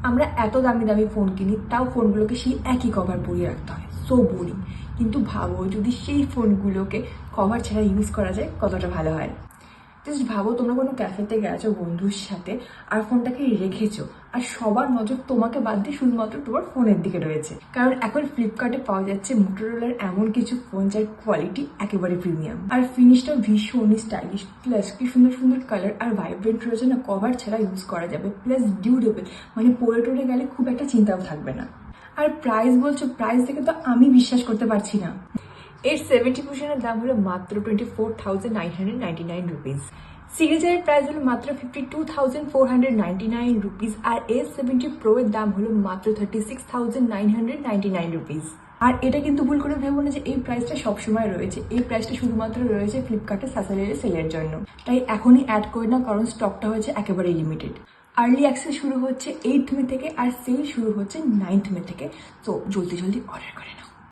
আমরা এত দামি দামি ফোন কিনি, তাও ফোনগুলোকে সেই একই কভার পরিয়ে রাখতে হয়, সো বোরিং। কিন্তু ভাবো যদি সেই ফোনগুলোকে কভার ছাড়া ইউজ করা যায় কতটা ভালো হয়। জাস্ট ভাবো, তোমরা কোনো ক্যাফেতে গেছো বন্ধুর সাথে আর ফোনটাকে রেখেছো, আর সবার নজর তোমাকে বাদ দিয়ে শুধুমাত্র তোমার ফোনের দিকে রয়েছে। কারণ এখন ফ্লিপকার্টে পাওয়া যাচ্ছে মোটোরোলার এমন কিছু ফোন যার কোয়ালিটি একেবারে প্রিমিয়াম, আর ফিনিশটাও ভীষণই স্টাইলিশ, প্লাস কি সুন্দর সুন্দর কালার আর ভাইব্রেন্ট রয়েছে না, কভার ছাড়া ইউজ করা যাবে, প্লাস ডিউরেবল, মানে পরে টরে গেলে খুব একটা চিন্তাও থাকবে না। আর প্রাইস বলছো, প্রাইস দেখে তো আমি বিশ্বাস করতে পারছি না। এর 70% দাম হলো মাত্র 24,999 রুপিস। সিরিজের প্রাইস হলো মাত্র 52,499 রুপিস, আর A70 Pro এর দাম হলো মাত্র 36,999 রুপিস। আর এটা কিন্তু ভুল করে ভেবো না যে এই প্রাইসটা সবসময় রয়েছে, এই প্রাইসটা শুধুমাত্র রয়েছে ফ্লিপকার্টে সাসালের সেলের জন্য। তাই এখনই অ্যাড করে না, কারণ স্টকটা হয়েছে একেবারেই লিমিটেড। আর্লি অ্যাক্সেস শুরু হচ্ছে 8th মে থেকে, আর সেল শুরু হচ্ছে 9th মে থেকে। তো জলদি জলদি অর্ডার করে না।